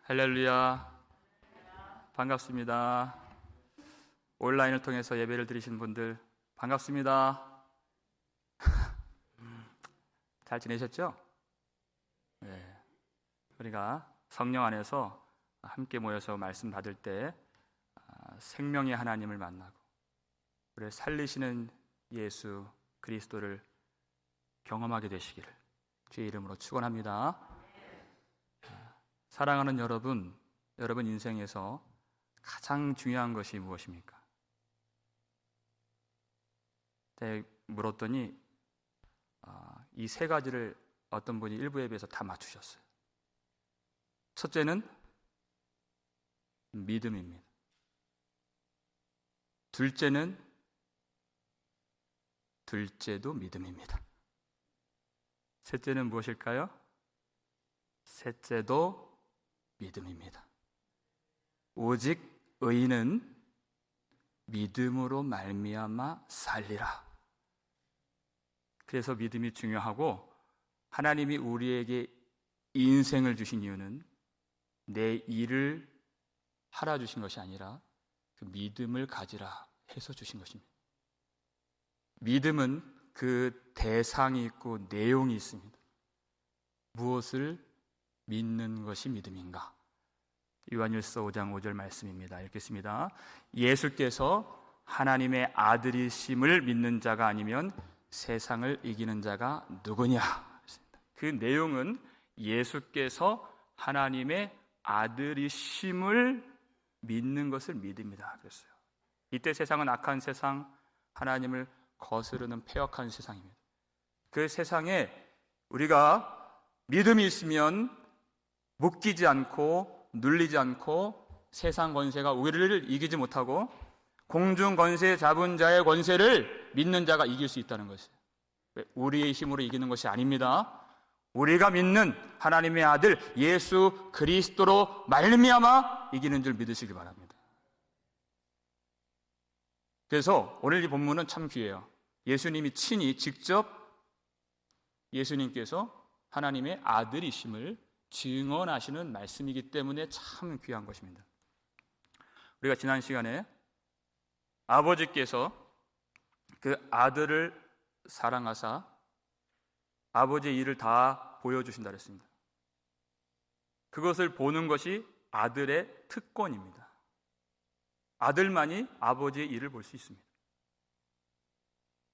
할렐루야. 반갑습니다. 온라인을 통해서 예배를 드리신 분들 반갑습니다. 잘 지내셨죠? 네. 우리가 성령 안에서 함께 모여서 말씀 받을 때 생명의 하나님을 만나고 우리를 살리시는 예수 그리스도를 경험하게 되시기를 주의 이름으로 축원합니다. 사랑하는 여러분, 여러분 인생에서 가장 중요한 것이 무엇입니까? 제가 물었더니 이 세 가지를 어떤 분이 일부 예배에서 다 맞추셨어요. 첫째는 믿음입니다. 둘째도 믿음입니다. 셋째는 무엇일까요? 셋째도 믿음입니다. 오직 의인은 믿음으로 말미암아 살리라. 그래서 믿음이 중요하고, 하나님이 우리에게 인생을 주신 이유는 내 일을 하라 주신 것이 아니라 그 믿음을 가지라 해서 주신 것입니다. 믿음은 그 대상이 있고 내용이 있습니다. 무엇을 믿는 것이 믿음인가? 요한일서 5장 5절 말씀입니다. 읽겠습니다. 예수께서 하나님의 아들이심을 믿는 자가 아니면 세상을 이기는 자가 누구냐? 그 내용은 예수께서 하나님의 아들이심을 믿는 것을 믿음이다 그랬어요. 이때 세상은 악한 세상, 하나님을 거스르는 패역한 세상입니다. 그 세상에 우리가 믿음이 있으면 묶이지 않고 눌리지 않고 세상 권세가 우리를 이기지 못하고 공중 권세 잡은 자의 권세를 믿는 자가 이길 수 있다는 것이에요. 우리의 힘으로 이기는 것이 아닙니다. 우리가 믿는 하나님의 아들 예수 그리스도로 말미암아 이기는 줄 믿으시기 바랍니다. 그래서 오늘 이 본문은 참 귀해요. 예수님이 친히 직접 예수님께서 하나님의 아들이심을 증언하시는 말씀이기 때문에 참 귀한 것입니다. 우리가 지난 시간에 아버지께서 그 아들을 사랑하사 아버지의 일을 다 보여주신다 그랬습니다. 그것을 보는 것이 아들의 특권입니다. 아들만이 아버지의 일을 볼 수 있습니다.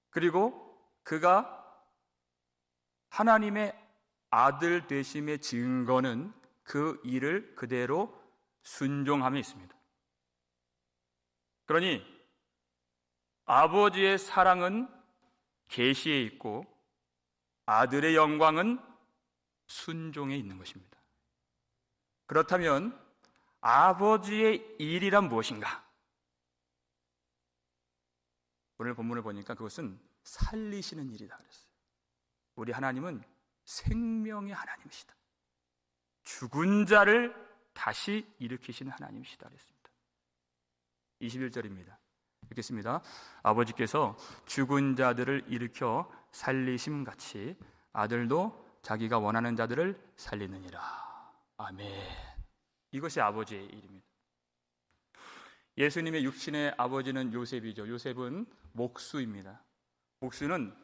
그리고 그가 하나님의 아들 되심의 증거는 그 일을 그대로 순종함에 있습니다. 그러니 아버지의 사랑은 계시에 있고 아들의 영광은 순종에 있는 것입니다. 그렇다면 아버지의 일이란 무엇인가? 오늘 본문을 보니까 그것은 살리시는 일이다 그랬어요. 우리 하나님은 생명의 하나님이시다. 죽은 자를 다시 일으키시는 하나님이시다 그랬습니다. 21절입니다. 읽겠습니다. 아버지께서 죽은 자들을 일으켜 살리심 같이 아들도 자기가 원하는 자들을 살리느니라. 아멘. 이것이 아버지의 일입니다. 예수님의 육신의 아버지는 요셉이죠. 요셉은 목수입니다. 목수는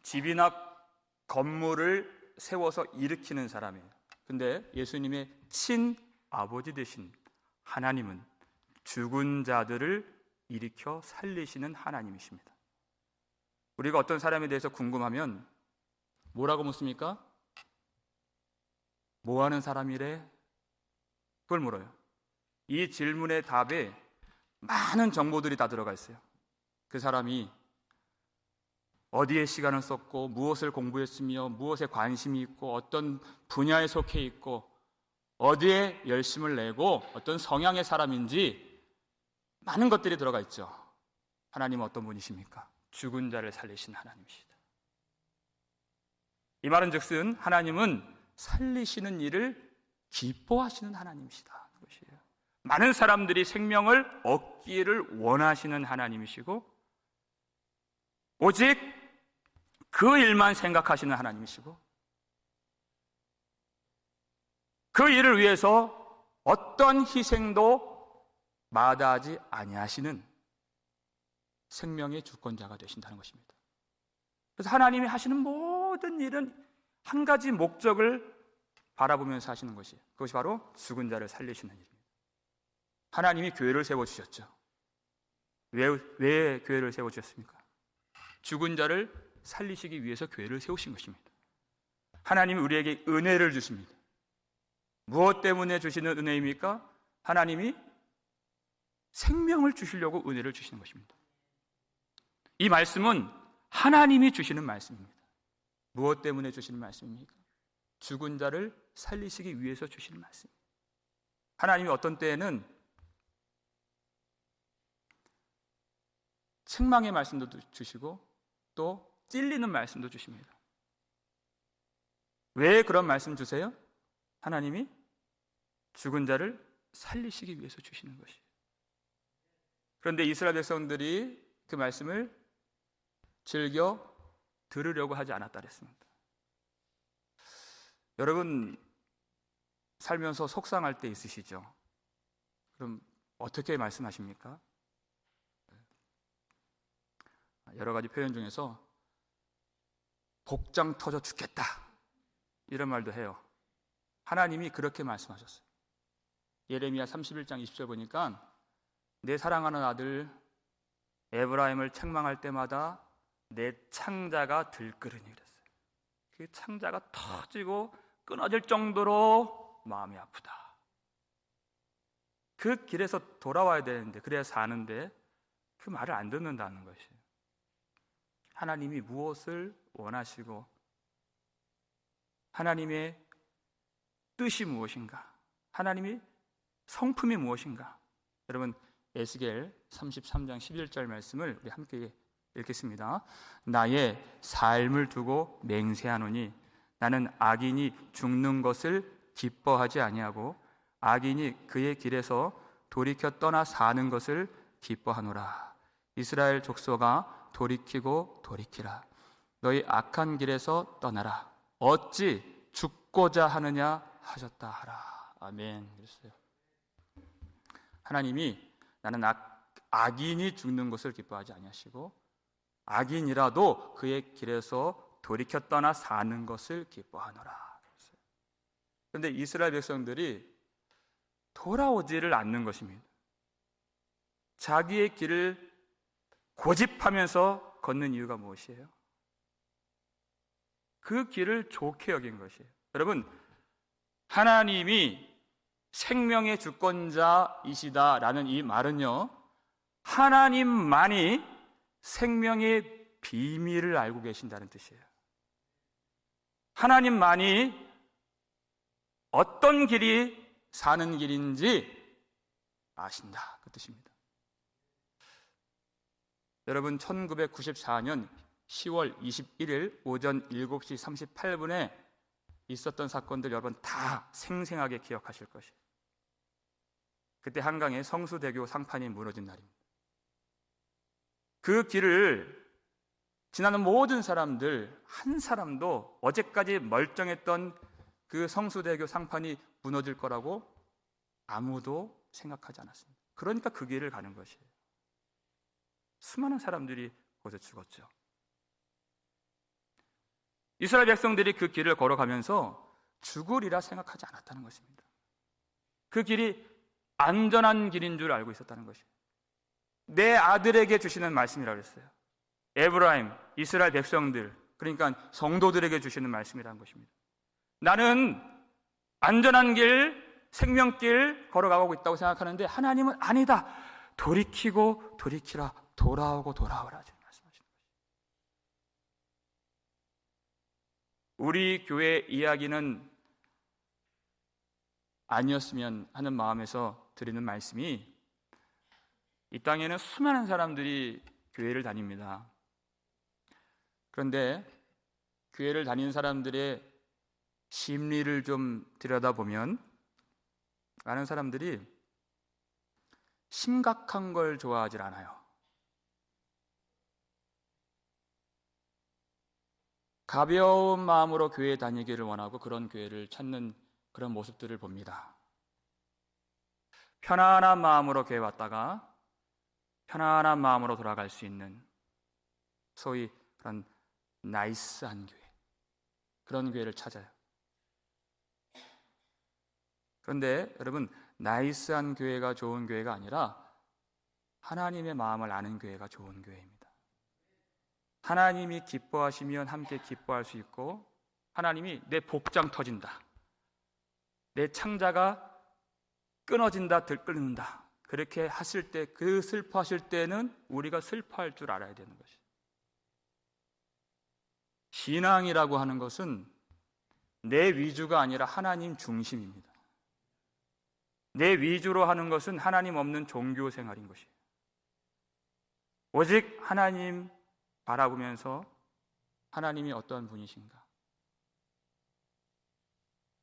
집이나 건물을 세워서 일으키는 사람이에요. 근데 예수님의 친아버지 되신 하나님은 죽은 자들을 일으켜 살리시는 하나님이십니다. 우리가 어떤 사람에 대해서 궁금하면 뭐라고 묻습니까? 뭐 하는 사람이래? 그걸 물어요. 이 질문의 답에 많은 정보들이 다 들어가 있어요. 그 사람이 어디에 시간을 썼고 무엇을 공부했으며 무엇에 관심이 있고 어떤 분야에 속해 있고 어디에 열심을 내고 어떤 성향의 사람인지 많은 것들이 들어가 있죠. 하나님은 어떤 분이십니까? 죽은 자를 살리신 하나님이시다. 이 말은 즉슨 하나님은 살리시는 일을 기뻐하시는 하나님이시다. 그것이에요. 많은 사람들이 생명을 얻기를 원하시는 하나님이시고 오직 그 일만 생각하시는 하나님이시고 그 일을 위해서 어떤 희생도 마다하지 아니하시는 생명의 주권자가 되신다는 것입니다. 그래서 하나님이 하시는 모든 일은 한 가지 목적을 바라보면서 하시는 것이에요. 그것이 바로 죽은 자를 살리시는 일입니다. 하나님이 교회를 세워주셨죠. 왜 교회를 세워주셨습니까? 죽은 자를 살리시기 위해서 교회를 세우신 것입니다. 하나님이 우리에게 은혜를 주십니다. 무엇 때문에 주시는 은혜입니까? 하나님이 생명을 주시려고 은혜를 주시는 것입니다. 이 말씀은 하나님이 주시는 말씀입니다. 무엇 때문에 주시는 말씀입니까? 죽은 자를 살리시기 위해서 주시는 말씀입니다. 하나님이 어떤 때에는 책망의 말씀도 주시고 또 찔리는 말씀도 주십니다. 왜 그런 말씀 주세요? 하나님이 죽은 자를 살리시기 위해서 주시는 것이에요. 그런데 이스라엘 백성들이 그 말씀을 즐겨 들으려고 하지 않았다 그랬습니다. 여러분 살면서 속상할 때 있으시죠? 그럼 어떻게 말씀하십니까? 여러 가지 표현 중에서 복장 터져 죽겠다 이런 말도 해요. 하나님이 그렇게 말씀하셨어요. 예레미야 31장 20절 보니까 내 사랑하는 아들 에브라임을 책망할 때마다 내 창자가 들끓으니 그랬어요. 그 창자가 터지고 끊어질 정도로 마음이 아프다. 그 길에서 돌아와야 되는데 그래야 사는데 그 말을 안 듣는다는 것이에요. 하나님이 무엇을 원하시고 하나님의 뜻이 무엇인가? 하나님의 성품이 무엇인가? 여러분 에스겔 33장 11절 말씀을 우리 함께 읽겠습니다. 나의 삶을 두고 맹세하노니 나는 악인이 죽는 것을 기뻐하지 아니하고 악인이 그의 길에서 돌이켜 떠나 사는 것을 기뻐하노라. 이스라엘 족속아 돌이키고 돌이키라. 너희 악한 길에서 떠나라. 어찌 죽고자 하느냐 하셨다 하라. 아멘. 그랬어요. 하나님이 나는 악인이 죽는 것을 기뻐하지 아니하시고 악인이라도 그의 길에서 돌이켜 떠나 사는 것을 기뻐하노라. 그런데 이스라엘 백성들이 돌아오지를 않는 것입니다. 자기의 길을 고집하면서 걷는 이유가 무엇이에요? 그 길을 좋게 여긴 것이에요. 여러분, 하나님이 생명의 주권자이시다라는 이 말은요, 하나님만이 생명의 비밀을 알고 계신다는 뜻이에요. 하나님만이 어떤 길이 사는 길인지 아신다, 그 뜻입니다. 여러분 1994년 10월 21일 오전 7시 38분에 있었던 사건들 여러분 다 생생하게 기억하실 것이에요. 그때 한강에 성수대교 상판이 무너진 날입니다. 그 길을 지나는 모든 사람들 한 사람도 어제까지 멀쩡했던 그 성수대교 상판이 무너질 거라고 아무도 생각하지 않았습니다. 그러니까 그 길을 가는 것이에요. 수많은 사람들이 거기서 죽었죠. 이스라엘 백성들이 그 길을 걸어가면서 죽으리라 생각하지 않았다는 것입니다. 그 길이 안전한 길인 줄 알고 있었다는 것이에요. 내 아들에게 주시는 말씀이라고 했어요. 에브라임, 이스라엘 백성들, 그러니까 성도들에게 주시는 말씀이라는 것입니다. 나는 안전한 길, 생명길 걸어가고 있다고 생각하는데 하나님은 아니다. 돌이키고 돌이키라. 돌아오고 돌아오라 말씀하시는 것이죠. 우리 교회 이야기는 아니었으면 하는 마음에서 드리는 말씀이 이 땅에는 수많은 사람들이 교회를 다닙니다. 그런데 교회를 다니는 사람들의 심리를 좀 들여다보면 많은 사람들이 심각한 걸 좋아하질 않아요. 가벼운 마음으로 교회에 다니기를 원하고 그런 교회를 찾는 그런 모습들을 봅니다. 편안한 마음으로 교회 왔다가 편안한 마음으로 돌아갈 수 있는 소위 그런 나이스한 교회, 그런 교회를 찾아요. 그런데 여러분, 나이스한 교회가 좋은 교회가 아니라 하나님의 마음을 아는 교회가 좋은 교회입니다. 하나님이 기뻐하시면 함께 기뻐할 수 있고, 하나님이 내 복장 터진다, 내 창자가 끊어진다, 들끓는다, 그렇게 하실 때, 그 슬퍼하실 때는 우리가 슬퍼할 줄 알아야 되는 것이에요. 신앙이라고 하는 것은 내 위주가 아니라 하나님 중심입니다. 내 위주로 하는 것은 하나님 없는 종교 생활인 것이에요. 오직 하나님 바라보면서 하나님이 어떠한 분이신가,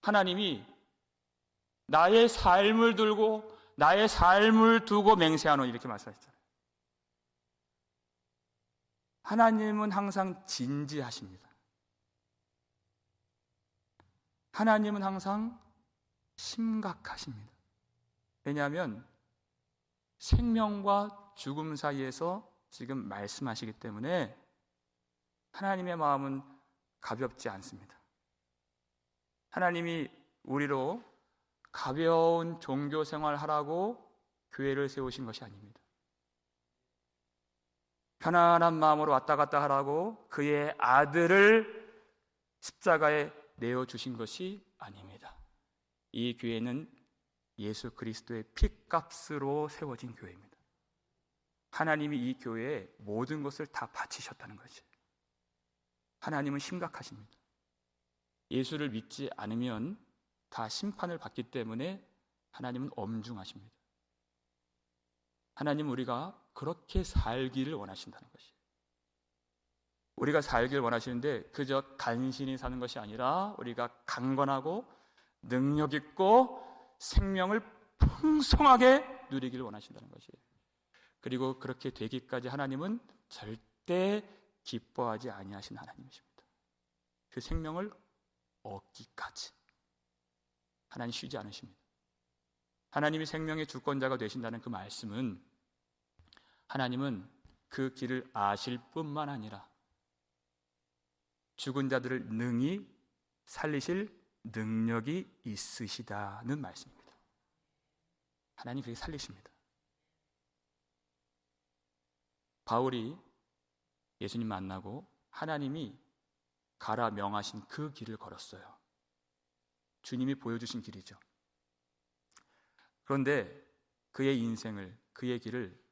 하나님이 나의 삶을 들고 나의 삶을 두고 맹세하노니, 이렇게 말씀하셨잖아요. 하나님은 항상 진지하십니다. 하나님은 항상 심각하십니다. 왜냐하면 생명과 죽음 사이에서 지금 말씀하시기 때문에 하나님의 마음은 가볍지 않습니다. 하나님이 우리로 가벼운 종교 생활하라고 교회를 세우신 것이 아닙니다. 편안한 마음으로 왔다 갔다 하라고 그의 아들을 십자가에 내어주신 것이 아닙니다. 이 교회는 예수 그리스도의 핏값으로 세워진 교회입니다. 하나님이 이 교회에 모든 것을 다 바치셨다는 것이에요. 하나님은 심각하십니다. 예수를 믿지 않으면 다 심판을 받기 때문에 하나님은 엄중하십니다. 하나님은 우리가 그렇게 살기를 원하신다는 것이에요. 우리가 살기를 원하시는데 그저 간신히 사는 것이 아니라 우리가 강건하고 능력 있고 생명을 풍성하게 누리기를 원하신다는 것이에요. 그리고 그렇게 되기까지 하나님은 절대 기뻐하지 아니하신 하나님이십니다. 그 생명을 얻기까지 하나님 쉬지 않으십니다. 하나님이 생명의 주권자가 되신다는 그 말씀은 하나님은 그 길을 아실 뿐만 아니라 죽은 자들을 능히 살리실 능력이 있으시다는 말씀입니다. 하나님 그렇게 살리십니다. 바울이 예수님 만나고 하나님이 가라 명하신 그 길을 걸었어요. 주님이 보여주신 길이죠. 그런데 그의 인생을, 그의 길을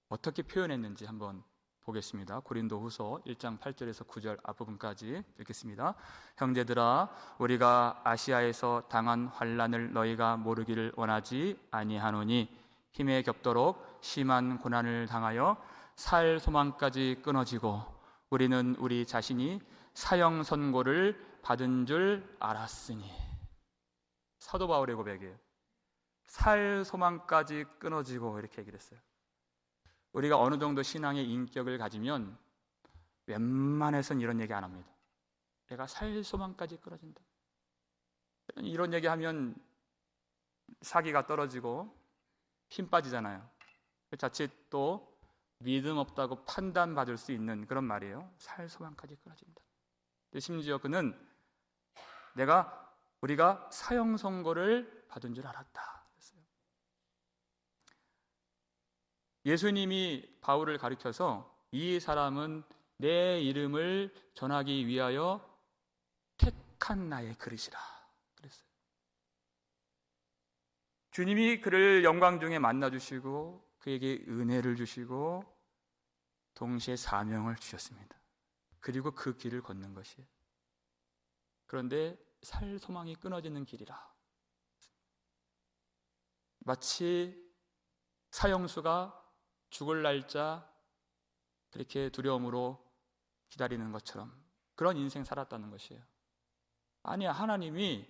어떻게 표현했는지 한번 보겠습니다. 고린도후서 1장 8절에서 9절 앞부분까지 읽겠습니다. 형제들아, 우리가 아시아에서 당한 환난을 너희가 모르기를 원하지 아니하노니 힘에 겹도록 심한 고난을 당하여 살 소망까지 끊어지고 우리는 우리 자신이 사형 선고를 받은 줄 알았으니. 사도 바울의 고백이에요. 살 소망까지 끊어지고, 이렇게 얘기를 했어요. 우리가 어느 정도 신앙의 인격을 가지면 웬만해선 이런 얘기 안 합니다. 내가 살 소망까지 끊어진다. 이런 얘기하면 사기가 떨어지고 힘 빠지잖아요. 자칫 또 믿음 없다고 판단받을 수 있는 그런 말이에요. 살 소망까지 끊어진다. 심지어 그는 우리가 사형 선고를 받은 줄 알았다. 예수님이 바울을 가리켜서 이 사람은 내 이름을 전하기 위하여 택한 나의 그릇이라 그랬어요. 주님이 그를 영광 중에 만나주시고 그에게 은혜를 주시고 동시에 사명을 주셨습니다. 그리고 그 길을 걷는 것이에요. 그런데 살 소망이 끊어지는 길이라. 마치 사형수가 죽을 날짜 그렇게 두려움으로 기다리는 것처럼 그런 인생 살았다는 것이에요. 아니야, 하나님이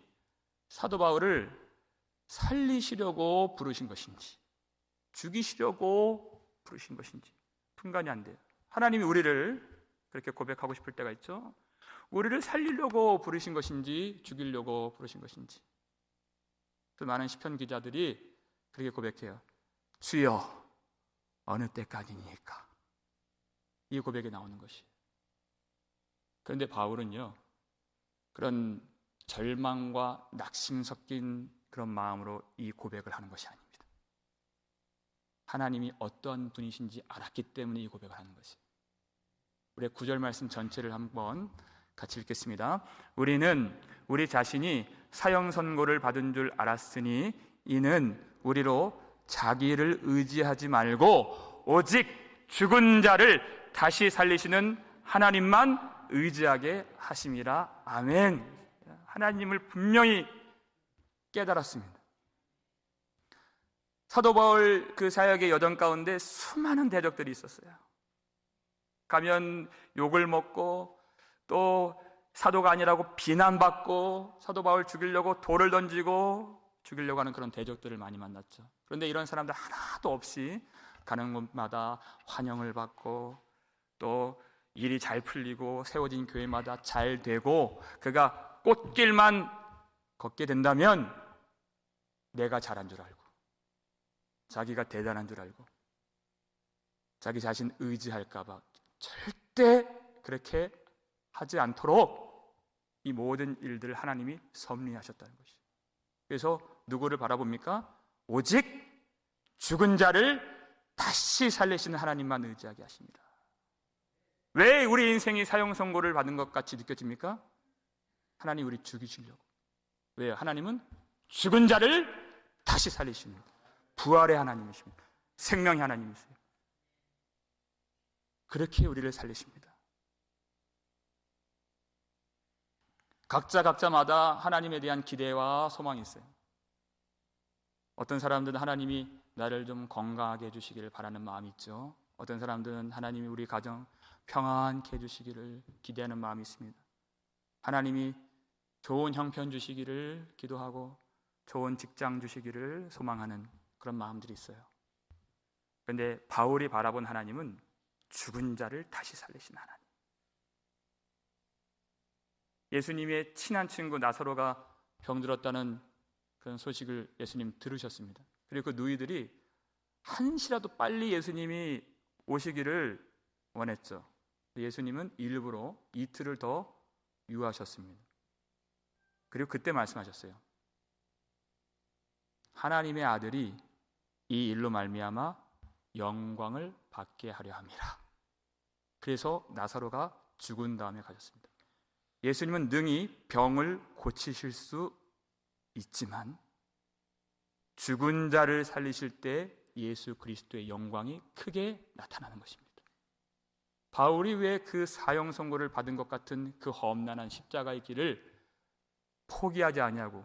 사도 바울을 살리시려고 부르신 것인지 죽이시려고 부르신 것인지 분간이 안 돼요. 하나님이 우리를 그렇게 고백하고 싶을 때가 있죠. 우리를 살리려고 부르신 것인지 죽이려고 부르신 것인지. 그 많은 시편 기자들이 그렇게 고백해요. 주여 어느 때까지니까. 이 고백이 나오는 것이. 그런데 바울은요, 그런 절망과 낙심 섞인 그런 마음으로 이 고백을 하는 것이 아닙니다. 하나님이 어떤 분이신지 알았기 때문에 이 고백을 하는 것이. 우리 9절 말씀 전체를 한번 같이 읽겠습니다. 우리는 우리 자신이 사형 선고를 받은 줄 알았으니 이는 우리로 자기를 의지하지 말고 오직 죽은 자를 다시 살리시는 하나님만 의지하게 하심이라. 아멘. 하나님을 분명히 깨달았습니다. 사도 바울 그 사역의 여정 가운데 수많은 대적들이 있었어요. 가면 욕을 먹고 또 사도가 아니라고 비난받고 사도 바울 죽이려고 돌을 던지고 죽이려고 하는 그런 대적들을 많이 만났죠. 그런데 이런 사람들 하나도 없이 가는 곳마다 환영을 받고 또 일이 잘 풀리고 세워진 교회마다 잘 되고 그가 꽃길만 걷게 된다면 내가 잘한 줄 알고 자기가 대단한 줄 알고 자기 자신 의지할까 봐 절대 그렇게 하지 않도록 이 모든 일들을 하나님이 섭리하셨다는 것이죠. 그래서 누구를 바라봅니까? 오직 죽은 자를 다시 살리시는 하나님만 의지하게 하십니다. 왜 우리 인생이 사형 선고를 받은 것 같이 느껴집니까? 하나님 우리 죽이시려고. 왜요? 하나님은 죽은 자를 다시 살리십니다. 부활의 하나님이십니다. 생명의 하나님이세요. 그렇게 우리를 살리십니다. 각자마다 하나님에 대한 기대와 소망이 있어요. 어떤 사람들은 하나님이 나를 좀 건강하게 해주시기를 바라는 마음이 있죠. 어떤 사람들은 하나님이 우리 가정 평안케 해주시기를 기대하는 마음이 있습니다. 하나님이 좋은 형편 주시기를 기도하고 좋은 직장 주시기를 소망하는 그런 마음들이 있어요. 그런데 바울이 바라본 하나님은 죽은 자를 다시 살리신 하나님. 예수님의 친한 친구 나사로가 병들었다는 그런 소식을 예수님 들으셨습니다. 그리고 그 누이들이 한시라도 빨리 예수님이 오시기를 원했죠. 예수님은 일부러 이틀을 더 유하셨습니다. 그리고 그때 말씀하셨어요. 하나님의 아들이 이 일로 말미암아 영광을 받게 하려 함이라. 그래서 나사로가 죽은 다음에 가셨습니다. 예수님은 능히 병을 고치실 수 있지만 죽은 자를 살리실 때 예수 그리스도의 영광이 크게 나타나는 것입니다. 바울이 왜 그 사형 선고를 받은 것 같은 그 험난한 십자가의 길을 포기하지 아니하고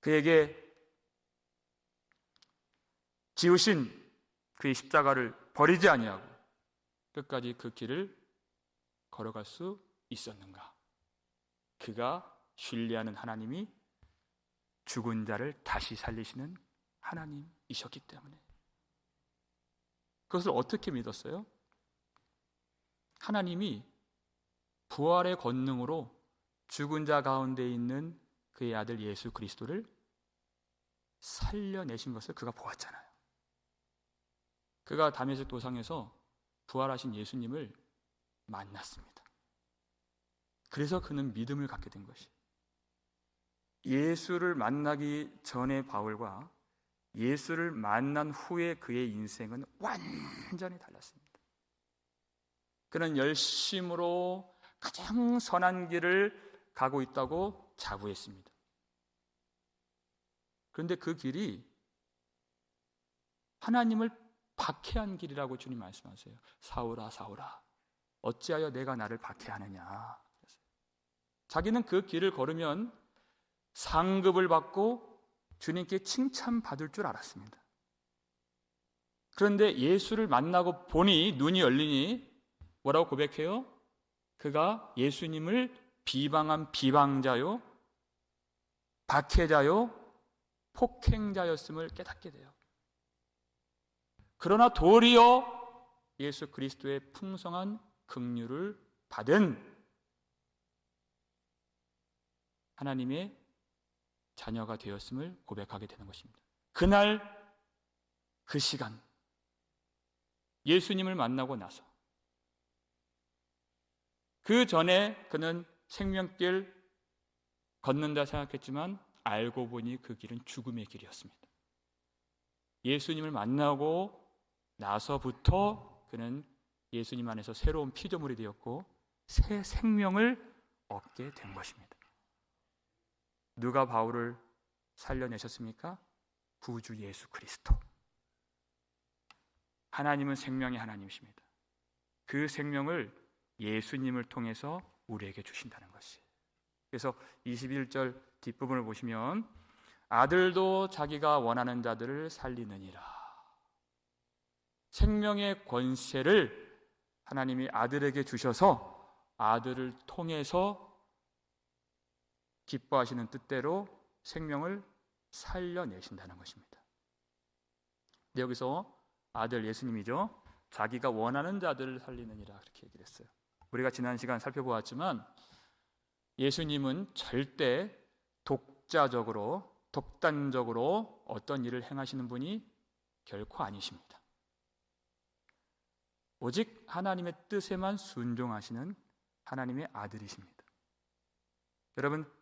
그에게 지으신 그의 십자가를 버리지 아니하고 끝까지 그 길을 걸어갈 수 있었는가? 그가 신뢰하는 하나님이 죽은 자를 다시 살리시는 하나님이셨기 때문에. 그것을 어떻게 믿었어요? 하나님이 부활의 권능으로 죽은 자 가운데 있는 그의 아들 예수 그리스도를 살려내신 것을 그가 보았잖아요. 그가 다메섹 도상에서 부활하신 예수님을 만났습니다. 그래서 그는 믿음을 갖게 된 것이. 예수를 만나기 전에 바울과 예수를 만난 후에 그의 인생은 완전히 달랐습니다. 그는 열심으로 가장 선한 길을 가고 있다고 자부했습니다. 그런데 그 길이 하나님을 박해한 길이라고 주님 말씀하세요. 사울아 사울아 어찌하여 내가 나를 박해하느냐. 자기는 그 길을 걸으면 상급을 받고 주님께 칭찬받을 줄 알았습니다. 그런데 예수를 만나고 보니 눈이 열리니 뭐라고 고백해요? 그가 예수님을 비방한 비방자요, 박해자요, 폭행자였음을 깨닫게 돼요. 그러나 도리어 예수 그리스도의 풍성한 긍휼을 받은 하나님의 자녀가 되었음을 고백하게 되는 것입니다. 그날 그 시간 예수님을 만나고 나서 그 전에 그는 생명길 걷는다 생각했지만 알고 보니 그 길은 죽음의 길이었습니다. 예수님을 만나고 나서부터 그는 예수님 안에서 새로운 피조물이 되었고 새 생명을 얻게 된 것입니다. 누가 바울을 살려내셨습니까? 구주 예수 그리스도. 하나님은 생명의 하나님이십니다. 그 생명을 예수님을 통해서 우리에게 주신다는 것이. 그래서 21절 뒷부분을 보시면 아들도 자기가 원하는 자들을 살리느니라. 생명의 권세를 하나님이 아들에게 주셔서 아들을 통해서 기뻐하시는 뜻대로 생명을 살려내신다는 것입니다. 근데 여기서 아들 예수님이죠. 자기가 원하는 자들을 살리느니라 그렇게 얘기를 했어요. 우리가 지난 시간 살펴보았지만 예수님은 절대 독단적으로 어떤 일을 행하시는 분이 결코 아니십니다. 오직 하나님의 뜻에만 순종하시는 하나님의 아들이십니다. 여러분,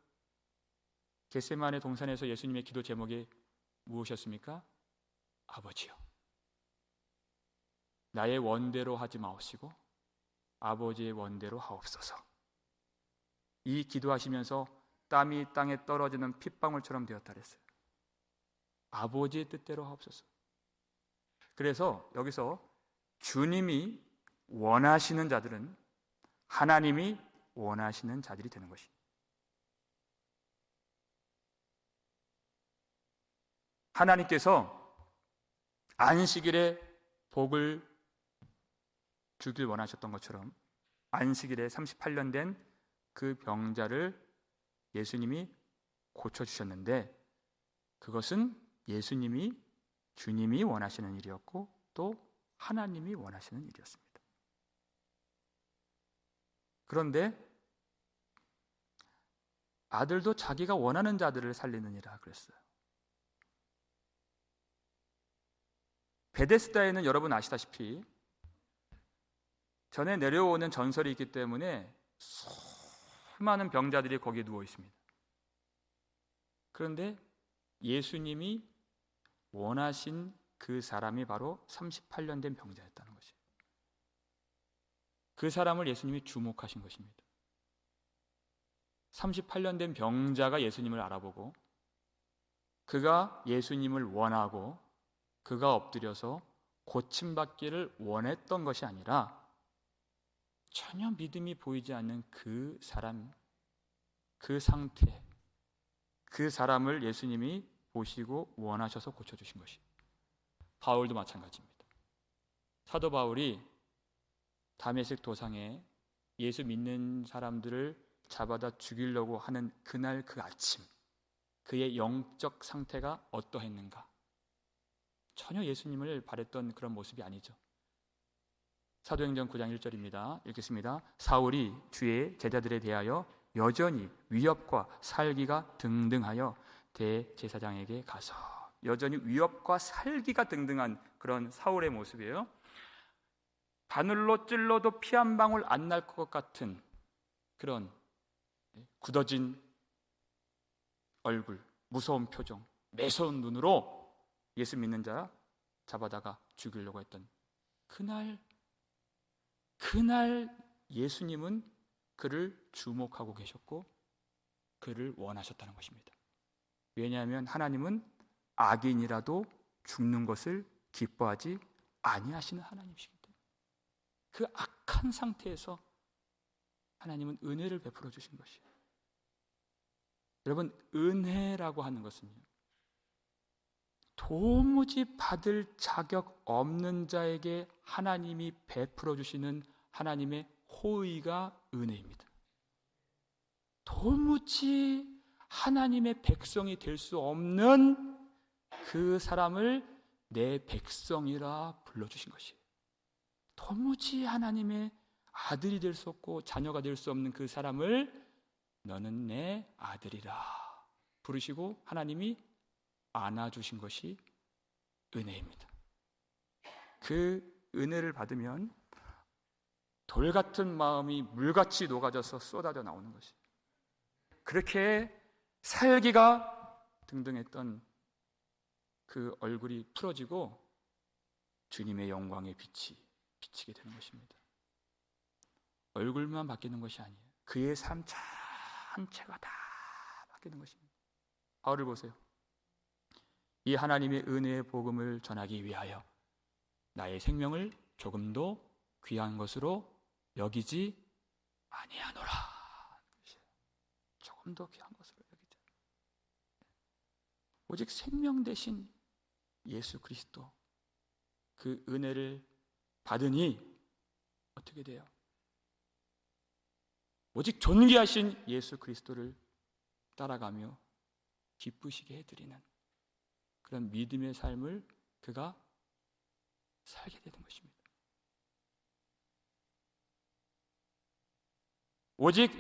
겟세마네 동산에서 예수님의 기도 제목이 무엇이었습니까? 아버지요, 나의 원대로 하지 마옵시고 아버지의 원대로 하옵소서. 이 기도하시면서 땀이 땅에 떨어지는 핏방울처럼 되었다 그랬어요. 아버지의 뜻대로 하옵소서. 그래서 여기서 주님이 원하시는 자들은 하나님이 원하시는 자들이 되는 것입니다. 하나님께서 안식일에 복을 주길 원하셨던 것처럼 안식일에 38년 된 그 병자를 예수님이 고쳐주셨는데 그것은 예수님이 주님이 원하시는 일이었고 또 하나님이 원하시는 일이었습니다. 그런데 아들도 자기가 원하는 자들을 살리느니라 그랬어요. 베데스다에는 여러분 아시다시피 전에 내려오는 전설이 있기 때문에 수많은 병자들이 거기에 누워 있습니다. 그런데 예수님이 원하신 그 사람이 바로 38년 된 병자였다는 것이에요. 그 사람을 예수님이 주목하신 것입니다. 38년 된 병자가 예수님을 알아보고 그가 예수님을 원하고 그가 엎드려서 고침받기를 원했던 것이 아니라 전혀 믿음이 보이지 않는 그 사람, 그 상태, 그 사람을 예수님이 보시고 원하셔서 고쳐주신 것이. 바울도 마찬가지입니다. 사도 바울이 다메섹 도상에 예수 믿는 사람들을 잡아다 죽이려고 하는 그날 그 아침, 그의 영적 상태가 어떠했는가? 전혀 예수님을 바랬던 그런 모습이 아니죠. 사도행전 9장 1절입니다. 읽겠습니다. 사울이 주의 제자들에 대하여 여전히 위협과 살기가 등등하여 대제사장에게 가서, 여전히 위협과 살기가 등등한 그런 사울의 모습이에요. 바늘로 찔러도 피 한 방울 안 날 것 같은 그런 굳어진 얼굴, 무서운 표정, 매서운 눈으로 예수 믿는 자 잡아다가 죽이려고 했던 그날 예수님은 그를 주목하고 계셨고 그를 원하셨다는 것입니다. 왜냐하면 하나님은 악인이라도 죽는 것을 기뻐하지 아니하시는 하나님이시기 때문에 그 악한 상태에서 하나님은 은혜를 베풀어 주신 것이에요. 여러분, 은혜라고 하는 것은요, 도무지 받을 자격 없는 자에게 하나님이 베풀어 주시는 하나님의 호의가 은혜입니다. 도무지 하나님의 백성이 될 수 없는 그 사람을 내 백성이라 불러주신 것이에요. 도무지 하나님의 아들이 될 수 없고 자녀가 될 수 없는 그 사람을 너는 내 아들이라 부르시고 하나님이 안아주신 것이 은혜입니다. 그 은혜를 받으면 돌 같은 마음이 물같이 녹아져서 쏟아져 나오는 것이, 그렇게 살기가 등등했던 그 얼굴이 풀어지고 주님의 영광의 빛이 비치게 되는 것입니다. 얼굴만 바뀌는 것이 아니에요. 그의 삶 전체가 다 바뀌는 것입니다. 바울을 보세요. 이 하나님의 은혜의 복음을 전하기 위하여 나의 생명을 조금도 귀한 것으로 여기지 아니하노라. 조금도 귀한 것으로 여기지. 오직 생명 대신 예수 그리스도, 그 은혜를 받으니 어떻게 돼요? 오직 존귀하신 예수 그리스도를 따라가며 기쁘시게 해드리는 그런 믿음의 삶을 그가 살게 되는 것입니다. 오직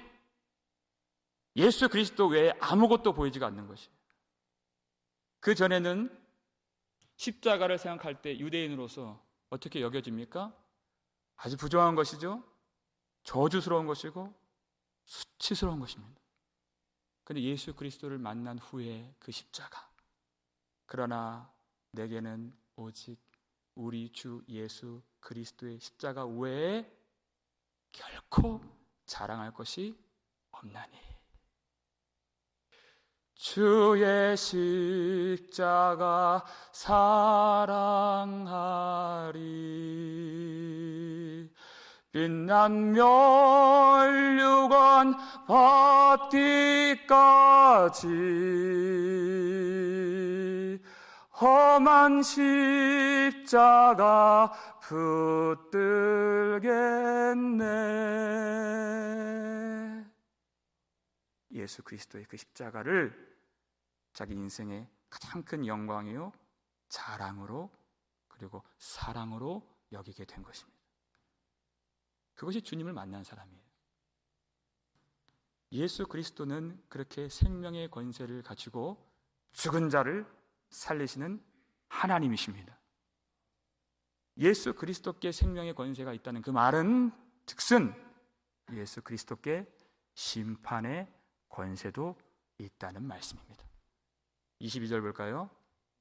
예수 그리스도 외에 아무것도 보이지가 않는 것이에요. 그 전에는 십자가를 생각할 때 유대인으로서 어떻게 여겨집니까? 아주 부정한 것이죠. 저주스러운 것이고 수치스러운 것입니다. 그런데 예수 그리스도를 만난 후에 그 십자가, 그러나 내게는 오직 우리 주 예수 그리스도의 십자가 외에 결코 자랑할 것이 없나니 주의 십자가 사랑하리. 빛난 멸류관 받기까지 험한 십자가 붙들겠네. 예수 그리스도의 그 십자가를 자기 인생의 가장 큰 영광이요 자랑으로 그리고 사랑으로 여기게 된 것입니다. 그것이 주님을 만난 사람이에요. 예수 그리스도는 그렇게 생명의 권세를 가지고 죽은 자를 살리시는 하나님이십니다. 예수 그리스도께 생명의 권세가 있다는 그 말은 즉슨 예수 그리스도께 심판의 권세도 있다는 말씀입니다. 22절 볼까요?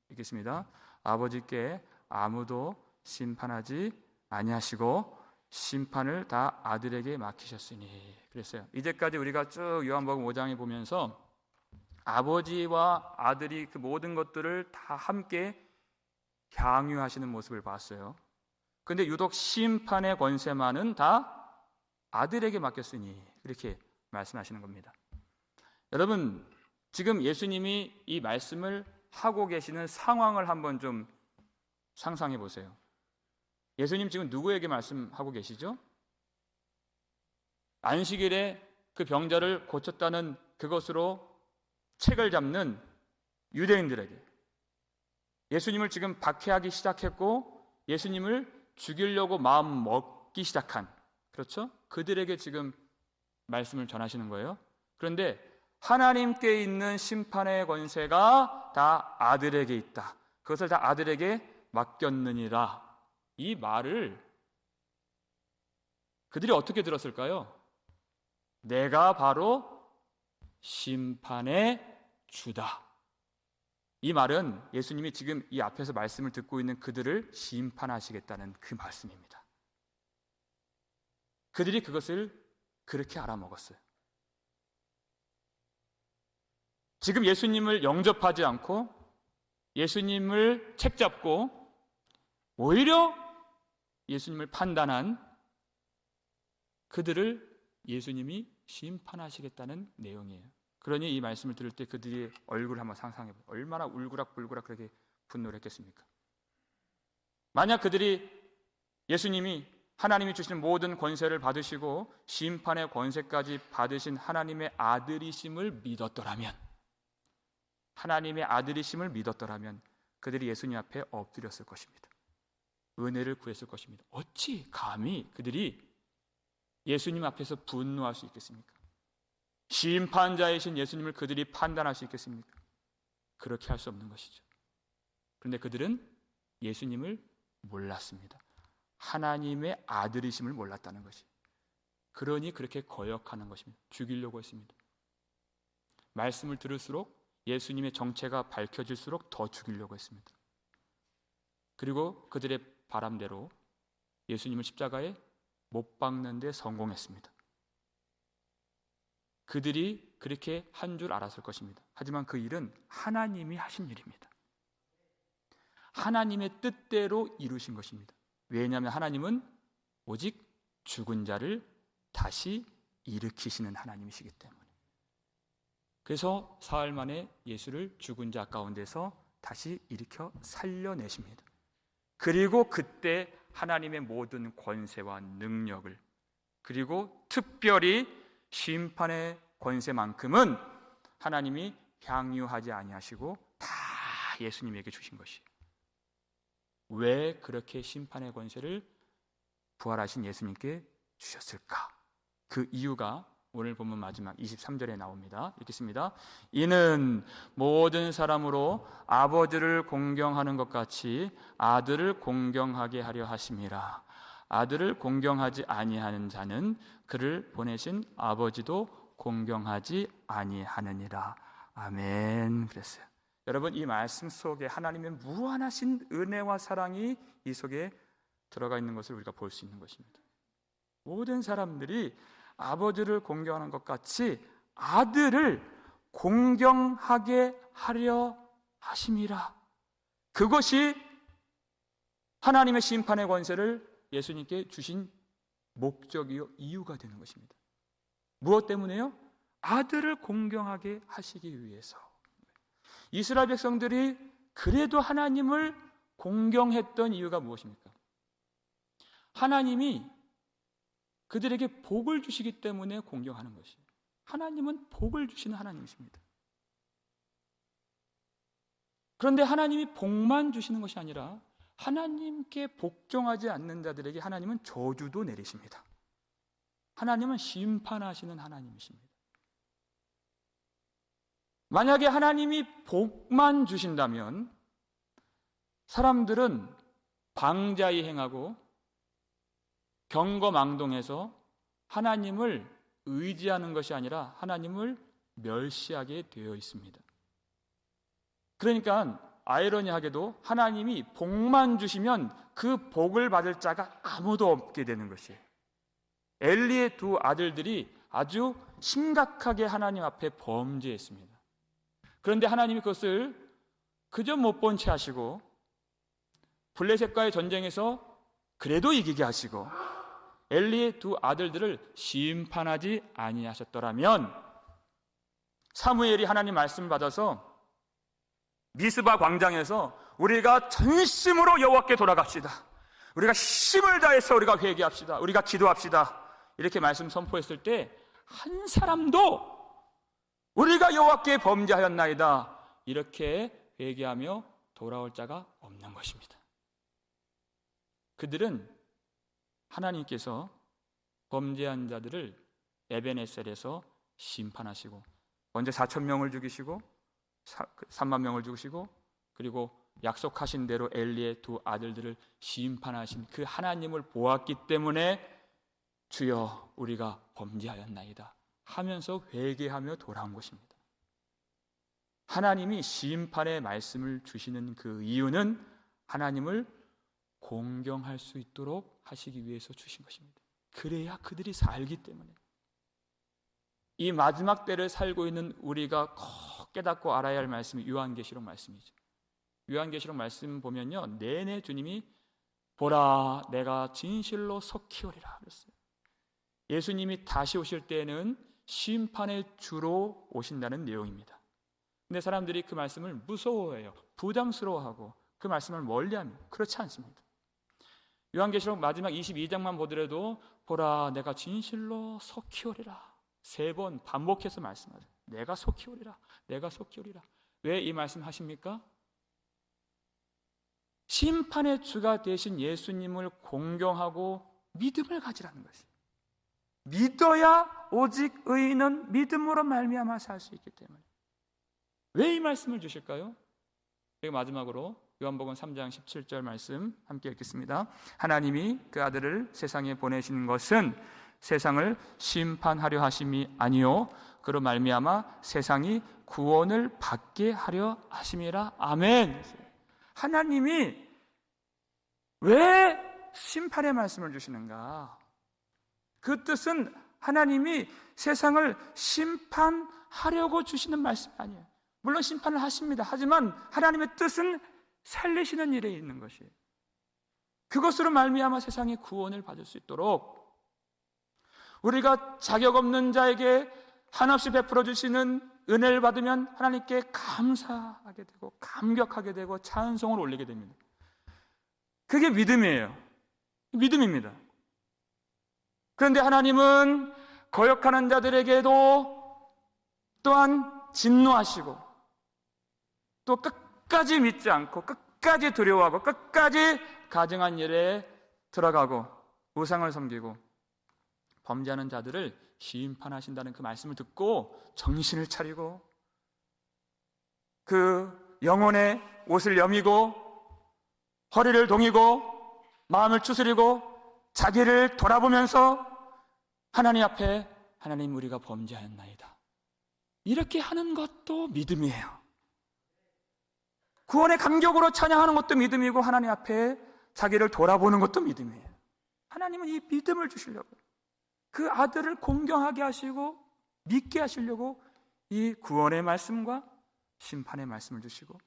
읽겠습니다. 아버지께 아무도 심판하지 아니하시고 심판을 다 아들에게 맡기셨으니. 그랬어요. 이제까지 우리가 쭉 요한복음 5장에 보면서 아버지와 아들이 그 모든 것들을 다 함께 향유하시는 모습을 봤어요. 그런데 유독 심판의 권세만은 다 아들에게 맡겼으니 그렇게 말씀하시는 겁니다. 여러분, 지금 예수님이 이 말씀을 하고 계시는 상황을 한번 좀 상상해 보세요. 예수님 지금 누구에게 말씀하고 계시죠? 안식일에 그 병자를 고쳤다는 그것으로 책을 잡는 유대인들에게 예수님을 지금 박해하기 시작했고 예수님을 죽이려고 마음 먹기 시작한, 그렇죠? 그들에게 지금 말씀을 전하시는 거예요. 그런데 하나님께 있는 심판의 권세가 다 아들에게 있다. 그것을 다 아들에게 맡겼느니라. 이 말을 그들이 어떻게 들었을까요? 내가 바로 심판의 주다. 이 말은 예수님이 지금 이 앞에서 말씀을 듣고 있는 그들을 심판하시겠다는 그 말씀입니다. 그들이 그것을 그렇게 알아먹었어요. 지금 예수님을 영접하지 않고 예수님을 책잡고 오히려 예수님을 판단한 그들을 예수님이 심판하시겠다는 내용이에요. 그러니 이 말씀을 들을 때 그들의 얼굴을 한번 상상해보세요. 얼마나 울그락불그락 그렇게 분노를 했겠습니까? 만약 그들이 예수님이 하나님이 주시는 모든 권세를 받으시고 심판의 권세까지 받으신 하나님의 아들이심을 믿었더라면, 하나님의 아들이심을 믿었더라면 그들이 예수님 앞에 엎드렸을 것입니다. 은혜를 구했을 것입니다. 어찌 감히 그들이 예수님 앞에서 분노할 수 있겠습니까? 심판자이신 예수님을 그들이 판단할 수 있겠습니까? 그렇게 할 수 없는 것이죠. 그런데 그들은 예수님을 몰랐습니다. 하나님의 아들이심을 몰랐다는 것이. 그러니 그렇게 거역하는 것입니다. 죽이려고 했습니다. 말씀을 들을수록 예수님의 정체가 밝혀질수록 더 죽이려고 했습니다. 그리고 그들의 바람대로 예수님을 십자가에 못 박는 데 성공했습니다. 그들이 그렇게 한 줄 알았을 것입니다. 하지만 그 일은 하나님이 하신 일입니다. 하나님의 뜻대로 이루신 것입니다. 왜냐하면 하나님은 오직 죽은 자를 다시 일으키시는 하나님이시기 때문에. 그래서 사흘 만에 예수를 죽은 자 가운데서 다시 일으켜 살려내십니다. 그리고 그때 하나님의 모든 권세와 능력을, 그리고 특별히 심판의 권세만큼은 하나님이 향유하지 아니하시고 다 예수님에게 주신 것이에요. 왜 그렇게 심판의 권세를 부활하신 예수님께 주셨을까? 그 이유가 오늘 본문 마지막 23절에 나옵니다. 읽겠습니다. 이는 모든 사람으로 아버지를 공경하는 것 같이 아들을 공경하게 하려 하심이라. 아들을 공경하지 아니하는 자는 그를 보내신 아버지도 공경하지 아니하느니라. 아멘. 그랬어요. 여러분, 이 말씀 속에 하나님의 무한하신 은혜와 사랑이 이 속에 들어가 있는 것을 우리가 볼 수 있는 것입니다. 모든 사람들이 아버지를 공경하는 것 같이 아들을 공경하게 하려 하심이라. 그것이 하나님의 심판의 권세를 예수님께 주신 목적이요 이유가 되는 것입니다. 무엇 때문에요? 아들을 공경하게 하시기 위해서. 이스라엘 백성들이 그래도 하나님을 공경했던 이유가 무엇입니까? 하나님이 그들에게 복을 주시기 때문에 공경하는 것이에요. 하나님은 복을 주시는 하나님이십니다. 그런데 하나님이 복만 주시는 것이 아니라 하나님께 복종하지 않는 자들에게 하나님은 저주도 내리십니다. 하나님은 심판하시는 하나님이십니다. 만약에 하나님이 복만 주신다면 사람들은 방자히 행하고 경거망동해서 하나님을 의지하는 것이 아니라 하나님을 멸시하게 되어 있습니다. 그러니까 아이러니하게도 하나님이 복만 주시면 그 복을 받을 자가 아무도 없게 되는 것이에요. 엘리의 두 아들들이 아주 심각하게 하나님 앞에 범죄했습니다. 그런데 하나님이 그것을 그저 못 본 채 하시고 블레셋과의 전쟁에서 그래도 이기게 하시고 엘리의 두 아들들을 심판하지 아니하셨더라면 사무엘이 하나님 말씀을 받아서 미스바 광장에서 우리가 전심으로 여호와께 돌아갑시다. 우리가 힘을 다해서 우리가 회개합시다. 우리가 기도합시다. 이렇게 말씀 선포했을 때 한 사람도 우리가 여호와께 범죄하였나이다 이렇게 회개하며 돌아올 자가 없는 것입니다. 그들은 하나님께서 범죄한 자들을 에벤에셀에서 심판하시고 먼저 4,000명을 죽이시고 3만 명을 죽이시고 그리고 약속하신 대로 엘리의 두 아들들을 심판하신 그 하나님을 보았기 때문에 주여 우리가 범죄하였나이다 하면서 회개하며 돌아온 것입니다. 하나님이 심판의 말씀을 주시는 그 이유는 하나님을 공경할 수 있도록 하시기 위해서 주신 것입니다. 그래야 그들이 살기 때문에. 이 마지막 때를 살고 있는 우리가 꼭 깨닫고 알아야 할 말씀이 요한계시록 말씀이죠. 요한계시록 말씀 보면요, 내내 주님이 보라 내가 진실로 속히 오리라 그랬어요. 예수님이 다시 오실 때에는 심판의 주로 오신다는 내용입니다. 근데 사람들이 그 말씀을 무서워해요. 부담스러워하고 그 말씀을 멀리합니다. 그렇지 않습니다. 요한계시록 마지막 22장만 보더라도 보라 내가 진실로 속히 오리라 3번 반복해서 말씀하세요. 내가 속히 오리라. 내가 속히 오리라. 왜 이 말씀 하십니까? 심판의 주가 되신 예수님을 공경하고 믿음을 가지라는 것이에요. 믿어야 오직 의인은 믿음으로 말미암아 살 수 있기 때문에. 왜 이 말씀을 주실까요? 그리고 마지막으로 요한복음 3장 17절 말씀 함께 읽겠습니다. 하나님이 그 아들을 세상에 보내신 것은 세상을 심판하려 하심이 아니요 그로 말미암아 세상이 구원을 받게 하려 하심이라. 아멘. 하나님이 왜 심판의 말씀을 주시는가? 그 뜻은 하나님이 세상을 심판하려고 주시는 말씀이 아니에요. 물론 심판을 하십니다. 하지만 하나님의 뜻은 살리시는 일에 있는 것이에요. 그것으로 말미암아 세상이 구원을 받을 수 있도록 우리가 자격 없는 자에게 한없이 베풀어 주시는 은혜를 받으면 하나님께 감사하게 되고 감격하게 되고 찬송을 올리게 됩니다. 그게 믿음이에요. 믿음입니다. 그런데 하나님은 거역하는 자들에게도 또한 진노하시고 또 끝까지 믿지 않고 끝까지 두려워하고 끝까지 가증한 일에 들어가고 우상을 섬기고 범죄하는 자들을 심판하신다는 그 말씀을 듣고 정신을 차리고 그 영혼의 옷을 여미고 허리를 동이고 마음을 추스리고 자기를 돌아보면서 하나님 앞에 하나님 우리가 범죄하였나이다 이렇게 하는 것도 믿음이에요. 구원의 감격으로 찬양하는 것도 믿음이고 하나님 앞에 자기를 돌아보는 것도 믿음이에요. 하나님은 이 믿음을 주시려고 그 아들을 공경하게 하시고 믿게 하시려고 이 구원의 말씀과 심판의 말씀을 주시고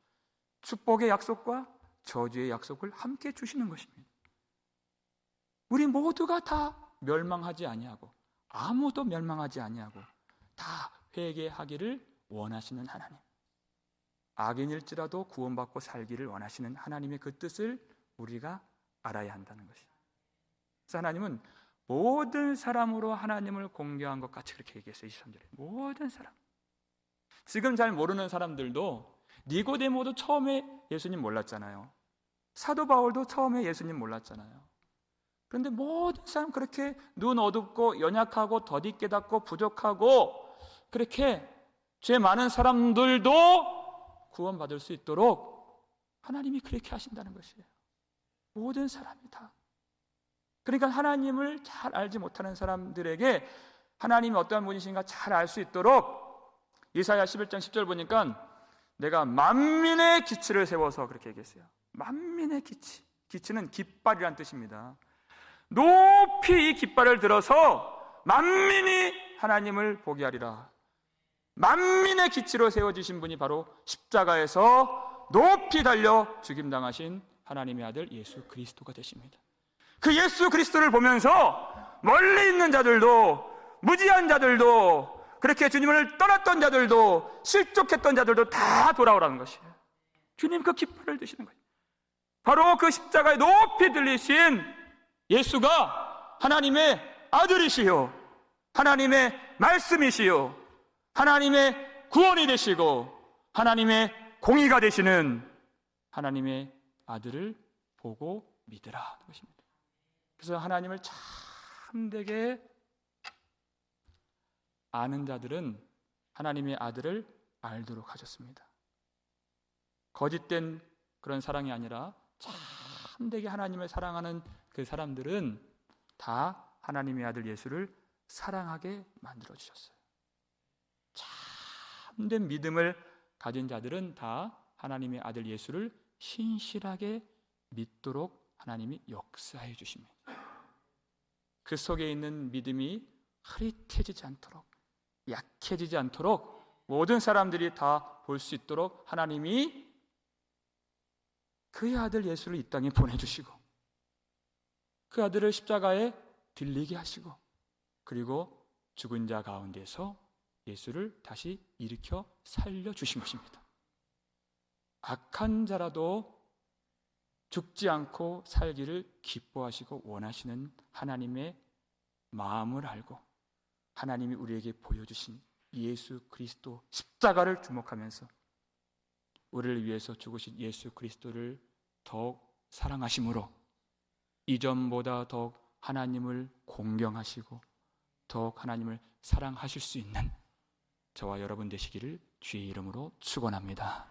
축복의 약속과 저주의 약속을 함께 주시는 것입니다. 우리 모두가 다 멸망하지 아니하고 아무도 멸망하지 아니하고 다 회개하기를 원하시는 하나님, 악인일지라도 구원받고 살기를 원하시는 하나님의 그 뜻을 우리가 알아야 한다는 것이에요. 그래서 하나님은 모든 사람으로 하나님을 공경한 것 같이 그렇게 얘기했어요. 23절에 모든 사람. 지금 잘 모르는 사람들도 니고데모도 처음에 예수님 몰랐잖아요. 사도 바울도 처음에 예수님 몰랐잖아요. 그런데 모든 사람 그렇게 눈 어둡고 연약하고 더디 깨닫고 부족하고 그렇게 죄 많은 사람들도 구원받을 수 있도록 하나님이 그렇게 하신다는 것이에요. 모든 사람이 다. 그러니까 하나님을 잘 알지 못하는 사람들에게 하나님이 어떠한 분이신가 잘 알 수 있도록 이사야 11장 10절 보니까 내가 만민의 기치를 세워서 그렇게 얘기했어요. 만민의 기치. 기치는 깃발이란 뜻입니다. 높이 이 깃발을 들어서 만민이 하나님을 보게 하리라. 만민의 기치로 세워지신 분이 바로 십자가에서 높이 달려 죽임당하신 하나님의 아들 예수 그리스도가 되십니다. 그 예수 그리스도를 보면서 멀리 있는 자들도 무지한 자들도 그렇게 주님을 떠났던 자들도 실족했던 자들도 다 돌아오라는 것이에요. 주님 그 깃발을 드시는 거예요. 바로 그 십자가에 높이 들리신 예수가 하나님의 아들이시요 하나님의 말씀이시요 하나님의 구원이 되시고 하나님의 공의가 되시는 하나님의 아들을 보고 믿으라 것입니다. 그래서 하나님을 참되게 아는 자들은 하나님의 아들을 알도록 하셨습니다. 거짓된 그런 사랑이 아니라 참되게 하나님을 사랑하는 그 사람들은 다 하나님의 아들 예수를 사랑하게 만들어 주셨어요. 참된 믿음을 가진 자들은 다 하나님의 아들 예수를 신실하게 믿도록 하나님이 역사해 주십니다. 그 속에 있는 믿음이 흐릿해지지 않도록 약해지지 않도록 모든 사람들이 다 볼 수 있도록 하나님이 그의 아들 예수를 이 땅에 보내주시고 그 아들을 십자가에 들리게 하시고 그리고 죽은 자 가운데서 예수를 다시 일으켜 살려주신 것입니다. 악한 자라도 죽지 않고 살기를 기뻐하시고 원하시는 하나님의 마음을 알고 하나님이 우리에게 보여주신 예수 그리스도 십자가를 주목하면서 우리를 위해서 죽으신 예수 그리스도를 더욱 사랑하심으로 이전보다 더욱 하나님을 공경하시고 더욱 하나님을 사랑하실 수 있는 저와 여러분 되시기를 주의 이름으로 축원합니다.